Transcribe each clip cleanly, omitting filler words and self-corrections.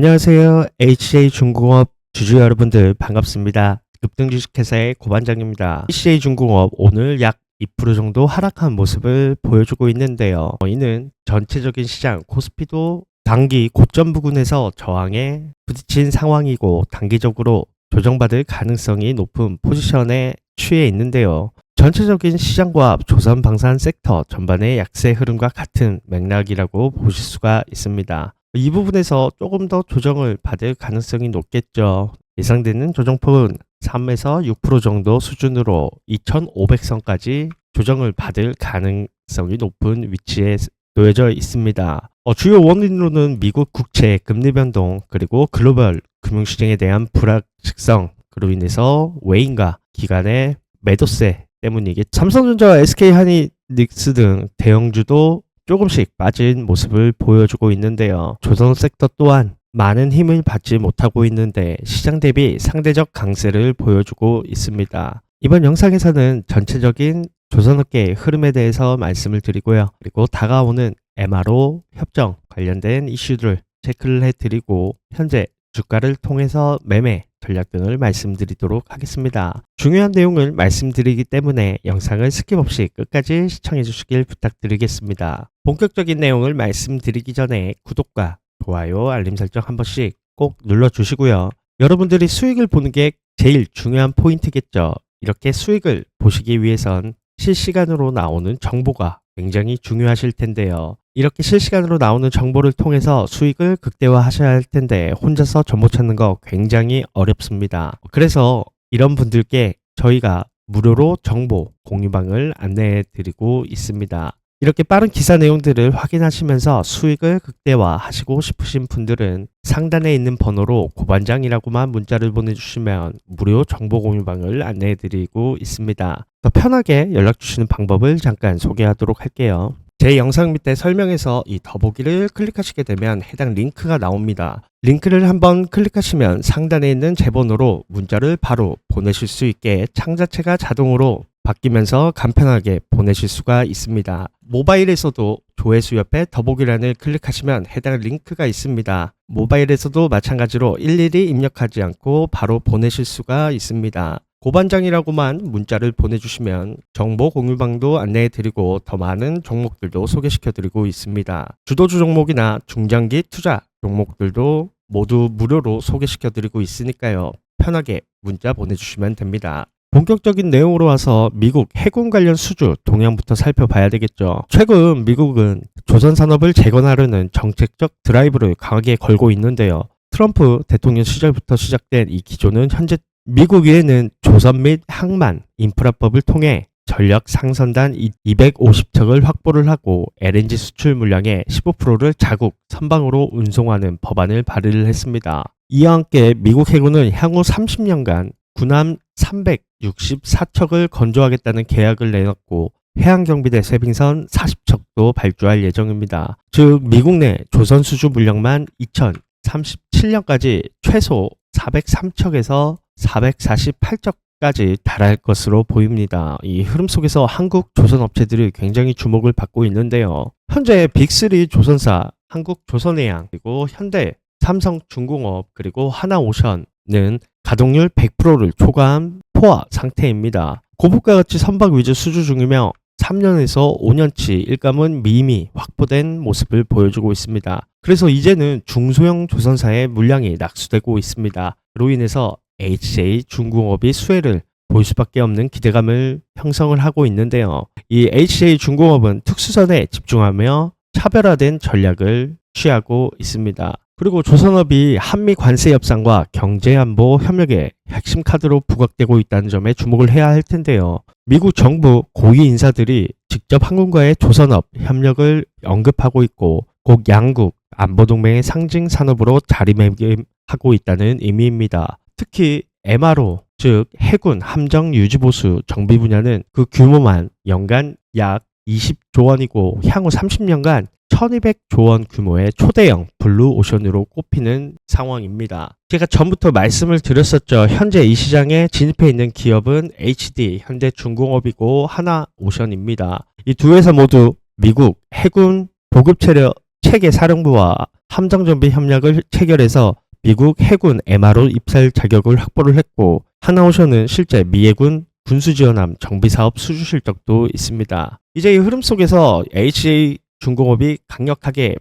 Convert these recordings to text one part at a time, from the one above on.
안녕하세요. HJ중공업 주주 여러분들 반갑습니다. 급등주식회사의 고반장입니다. HJ중공업 오늘 약 2% 정도 하락한 모습을 보여주고 있는데요. 이는 전체적인 시장 코스피도 단기 고점 부근에서 저항에 부딪힌 상황이고 단기적으로 조정받을 가능성이 높은 포지션에 취해 있는데요. 전체적인 시장과 조선방산 섹터 전반의 약세 흐름과 같은 맥락이라고 보실 수가 있습니다. 이 부분에서 조금 더 조정을 받을 가능성이 높겠죠. 예상되는 조정폭은 3에서 6% 정도 수준으로 2500선까지 조정을 받을 가능성이 높은 위치에 놓여져 있습니다. 주요 원인으로는 미국 국채 금리 변동 그리고 글로벌 금융시장에 대한 불확실성 그로 인해서 외인과 기관의 매도세 때문이겠죠. 삼성전자와 SK하이닉스 등 대형주도 조금씩 빠진 모습을 보여주고 있는데요. 조선 섹터 또한 많은 힘을 받지 못하고 있는데 시장 대비 상대적 강세를 보여주고 있습니다. 이번 영상에서는 전체적인 조선업계의 흐름에 대해서 말씀을 드리고요. 그리고 다가오는 MRO 협정 관련된 이슈들 체크를 해드리고 현재 주가를 통해서 매매 전략 등을 말씀드리도록 하겠습니다. 중요한 내용을 말씀드리기 때문에 영상을 스킵 없이 끝까지 시청해 주시길 부탁드리겠습니다. 본격적인 내용을 말씀드리기 전에 구독과 좋아요, 알림 설정 한 번씩 꼭 눌러주시고요. 여러분들이 수익을 보는 게 제일 중요한 포인트겠죠. 이렇게 수익을 보시기 위해선 실시간으로 나오는 정보가 굉장히 중요하실 텐데요. 이렇게 실시간으로 나오는 정보를 통해서 수익을 극대화하셔야 할 텐데 혼자서 정보 찾는 거 굉장히 어렵습니다. 그래서 이런 분들께 저희가 무료로 정보 공유방을 안내해 드리고 있습니다. 이렇게 빠른 기사 내용들을 확인하시면서 수익을 극대화하시고 싶으신 분들은 상단에 있는 번호로 고반장이라고만 문자를 보내주시면 무료 정보 공유방을 안내해 드리고 있습니다. 더 편하게 연락 주시는 방법을 잠깐 소개하도록 할게요. 제 영상 밑에 설명에서 이 더보기를 클릭하시게 되면 해당 링크가 나옵니다. 링크를 한번 클릭하시면 상단에 있는 제 번호로 문자를 바로 보내실 수 있게 창 자체가 자동으로 바뀌면서 간편하게 보내실 수가 있습니다. 모바일에서도 조회수 옆에 더보기란을 클릭하시면 해당 링크가 있습니다. 모바일에서도 마찬가지로 일일이 입력하지 않고 바로 보내실 수가 있습니다. 고반장이라고만 문자를 보내주시면 정보 공유방도 안내해드리고 더 많은 종목들도 소개시켜드리고 있습니다. 주도주 종목이나 중장기 투자 종목들도 모두 무료로 소개시켜드리고 있으니까요. 편하게 문자 보내주시면 됩니다. 본격적인 내용으로 와서 미국 해군 관련 수주 동향부터 살펴봐야 되겠죠. 최근 미국은 조선산업을 재건하려는 정책적 드라이브를 강하게 걸고 있는데요. 트럼프 대통령 시절부터 시작된 이 기조는 현재 미국에는 조선 및 항만 인프라법을 통해 전력 상선단 250척을 확보를 하고 LNG 수출 물량의 15%를 자국 선방으로 운송하는 법안을 발의를 했습니다. 이와 함께 미국 해군은 향후 30년간 군함 364척을 건조하겠다는 계약을 내놨고 해양경비대 쇄빙선 40척도 발주할 예정입니다. 즉 미국 내 조선 수주 물량만 2037년까지 최소 403척에서 448척까지 달할 것으로 보입니다. 이 흐름 속에서 한국 조선 업체들이 굉장히 주목을 받고 있는데요. 현재 빅3 조선사 한국조선해양 그리고 현대, 삼성중공업 그리고 하나오션은 가동률 100%를 초과한 포화 상태입니다. 고부가 가치 선박 위주 수주 중이며 3년에서 5년치 일감은 미미 확보된 모습을 보여주고 있습니다. 그래서 이제는 중소형 조선사의 물량이 낙수되고 있습니다. 그로 인해서 HJ중공업이 수혜를 볼 수밖에 없는 기대감을 형성을 하고 있는데요. 이 HJ중공업은 특수선에 집중하며 차별화된 전략을 취하고 있습니다. 그리고 조선업이 한미 관세 협상과 경제안보 협력의 핵심 카드로 부각되고 있다는 점에 주목을 해야 할 텐데요. 미국 정부 고위 인사들이 직접 한국과의 조선업 협력을 언급하고 있고 곧 양국 안보동맹의 상징 산업으로 자리매김하고 있다는 의미입니다. 특히 MRO, 즉 해군 함정 유지보수 정비 분야는 그 규모만 연간 약 20조 원이고 향후 30년간 1200조 원 규모의 초대형 블루오션으로 꼽히는 상황입니다. 제가 전부터 말씀을 드렸었죠. 현재 이 시장에 진입해 있는 기업은 HD, 현대중공업이고 하나오션입니다. 이 두 회사 모두 미국 해군 보급체계 사령부와 함정정비 협약을 체결해서 미국 해군 MRO 입찰 자격을 확보를 했고, 하나오션은 실제 미 해군 군수지원함 정비사업 수주 실적도 있습니다. 이제 이 흐름 속에서 HCA 중공업이 강력하게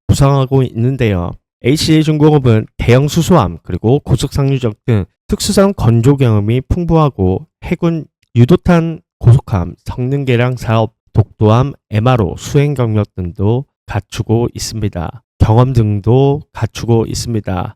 부상하고 있는데요. HCA 중공업은 대형 수소함 그리고 고속상류적 등 특수선 건조 경험이 풍부하고 해군 유도탄 고속함 성능 개량 사업, 독도함 MRO 수행 경력 등도 갖추고 있습니다. 경험 등도 갖추고 있습니다.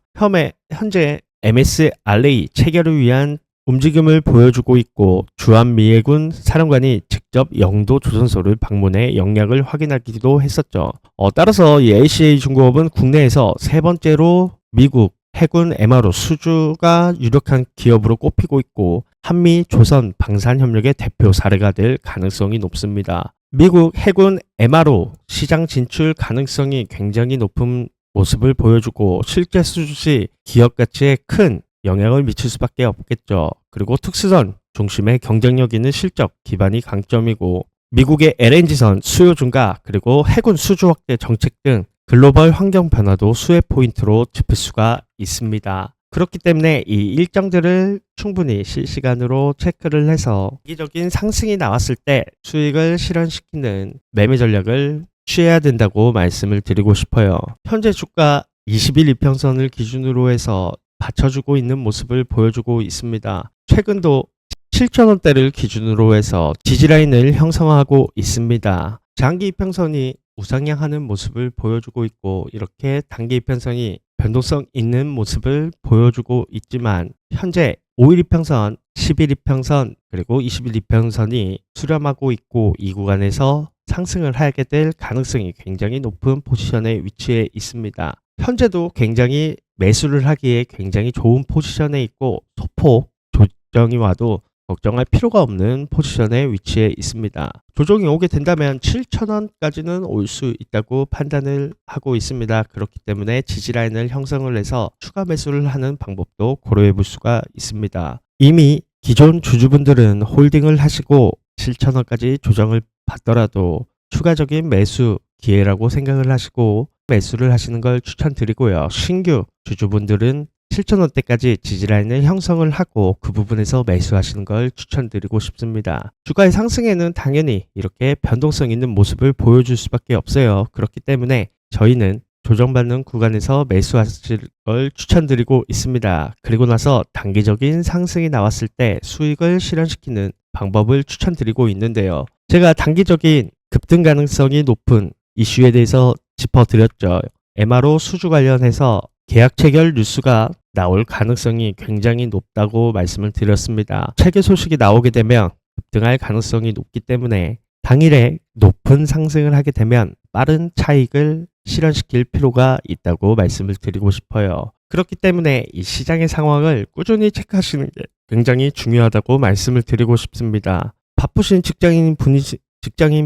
현재 MSRA 체결을 위한 움직임을 보여주고 있고, 주한미해군 사령관이 직접 영도 조선소를 방문해 역량을 확인하기도 했었죠. 따라서 이 HCA 중공업은 국내에서 세 번째로 미국 해군 MRO 수주가 유력한 기업으로 꼽히고 있고, 한미 조선 방산 협력의 대표 사례가 될 가능성이 높습니다. 미국 해군 MRO 시장 진출 가능성이 굉장히 높은 모습을 보여주고, 실제 수주 시 기업 가치에 큰 영향을 미칠 수밖에 없겠죠. 그리고 특수선 중심의 경쟁력 있는 실적 기반이 강점이고, 미국의 LNG선 수요 증가 그리고 해군 수주 확대 정책 등 글로벌 환경 변화도 수혜 포인트로 짚을 수가 있습니다. 그렇기 때문에 이 일정들을 충분히 실시간으로 체크를 해서 장기적인 상승이 나왔을 때 수익을 실현시키는 매매 전략을 취해야 된다고 말씀을 드리고 싶어요. 현재 주가 20일 이평선을 기준으로 해서 받쳐주고 있는 모습을 보여주고 있습니다. 최근도 7,000원대를 기준으로 해서 지지라인을 형성하고 있습니다. 장기 이평선이 우상향하는 모습을 보여주고 있고, 이렇게 단기 이평선이 변동성 있는 모습을 보여주고 있지만, 현재 5일 이평선, 10일 이평선, 그리고 20일 이평선이 수렴하고 있고, 이 구간에서 상승을 하게 될 가능성이 굉장히 높은 포지션에 위치해 있습니다. 현재도 굉장히 매수를 하기에 굉장히 좋은 포지션에 있고, 소폭 조정이 와도 걱정할 필요가 없는 포지션에 위치해 있습니다. 조정이 오게 된다면 7,000원까지는 올 수 있다고 판단을 하고 있습니다. 그렇기 때문에 지지라인을 형성을 해서 추가 매수를 하는 방법도 고려해 볼 수가 있습니다. 이미 기존 주주분들은 홀딩을 하시고 7,000원까지 조정을 받더라도 추가적인 매수 기회라고 생각을 하시고 매수를 하시는 걸 추천드리고요. 신규 주주분들은 7,000원대까지 지지라인을 형성을 하고 그 부분에서 매수하시는 걸 추천드리고 싶습니다. 주가의 상승에는 당연히 이렇게 변동성 있는 모습을 보여줄 수밖에 없어요. 그렇기 때문에 저희는 조정받는 구간에서 매수하실 걸 추천드리고 있습니다. 그리고 나서 단기적인 상승이 나왔을 때 수익을 실현시키는 방법을 추천드리고 있는데요. 제가 단기적인 급등 가능성이 높은 이슈에 대해서 짚어드렸죠. MRO 수주 관련해서 계약 체결 뉴스가 나올 가능성이 굉장히 높다고 말씀을 드렸습니다. 체결 소식이 나오게 되면 급등할 가능성이 높기 때문에 당일에 높은 상승을 하게 되면 빠른 차익을 실현시킬 필요가 있다고 말씀을 드리고 싶어요. 그렇기 때문에 이 시장의 상황을 꾸준히 체크하시는 게 굉장히 중요하다고 말씀을 드리고 싶습니다. 바쁘신 직장인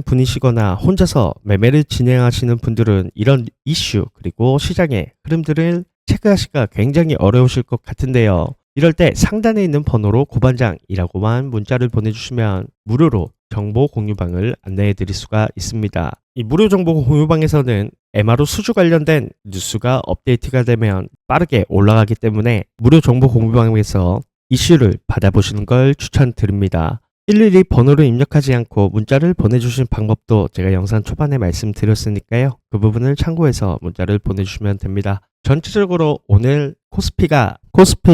분이시거나 혼자서 매매를 진행하시는 분들은 이런 이슈 그리고 시장의 흐름들을 체크하시기가 굉장히 어려우실 것 같은데요. 이럴 때 상단에 있는 번호로 고반장이라고만 문자를 보내주시면 무료로 정보 공유방을 안내해 드릴 수가 있습니다. 이 무료 정보 공유방에서는 MRO 수주 관련된 뉴스가 업데이트가 되면 빠르게 올라가기 때문에 무료 정보 공유방에서 이슈를 받아보시는 걸 추천드립니다. 일일이 번호를 입력하지 않고 문자를 보내주신 방법도 제가 영상 초반에 말씀드렸으니까요. 그 부분을 참고해서 문자를 보내주시면 됩니다. 전체적으로 오늘 코스피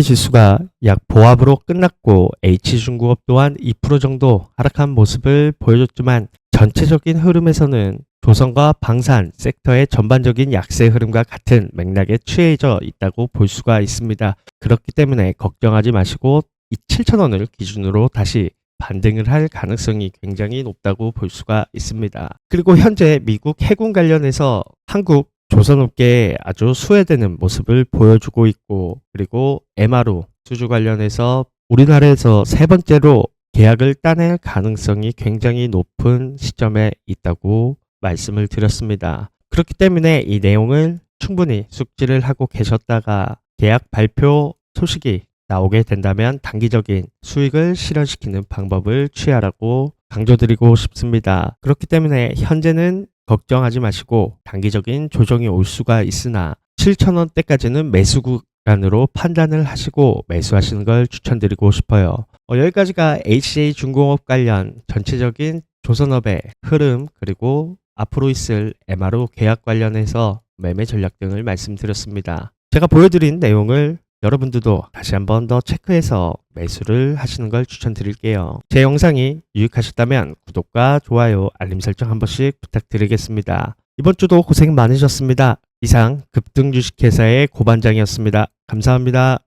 지수가 약 보합으로 끝났고 H중공업 또한 2% 정도 하락한 모습을 보여줬지만 전체적인 흐름에서는 조선과 방산 섹터의 전반적인 약세 흐름과 같은 맥락에 취해져 있다고 볼 수가 있습니다. 그렇기 때문에 걱정하지 마시고 이 7,000원을 기준으로 다시 반등을 할 가능성이 굉장히 높다고 볼 수가 있습니다. 그리고 현재 미국 해군 관련해서 한국 조선업계에 아주 수혜되는 모습을 보여주고 있고, 그리고 MRO 수주 관련해서 우리나라에서 세 번째로 계약을 따낼 가능성이 굉장히 높은 시점에 있다고 말씀을 드렸습니다. 그렇기 때문에 이 내용을 충분히 숙지를 하고 계셨다가 계약 발표 소식이 나오게 된다면 단기적인 수익을 실현시키는 방법을 취하라고 강조드리고 싶습니다. 그렇기 때문에 현재는 걱정하지 마시고 단기적인 조정이 올 수가 있으나 17,000원대까지는 매수 구간으로 판단을 하시고 매수하시는 걸 추천드리고 싶어요. 여기까지가 HC중공업 관련 전체적인 조선업의 흐름 그리고 앞으로 있을 MRO 계약 관련해서 매매 전략 등을 말씀드렸습니다. 제가 보여드린 내용을 여러분들도 다시 한번 더 체크해서 매수를 하시는 걸 추천드릴게요. 제 영상이 유익하셨다면 구독과 좋아요, 알림 설정 한 번씩 부탁드리겠습니다. 이번 주도 고생 많으셨습니다. 이상 급등주식회사의 고반장이었습니다. 감사합니다.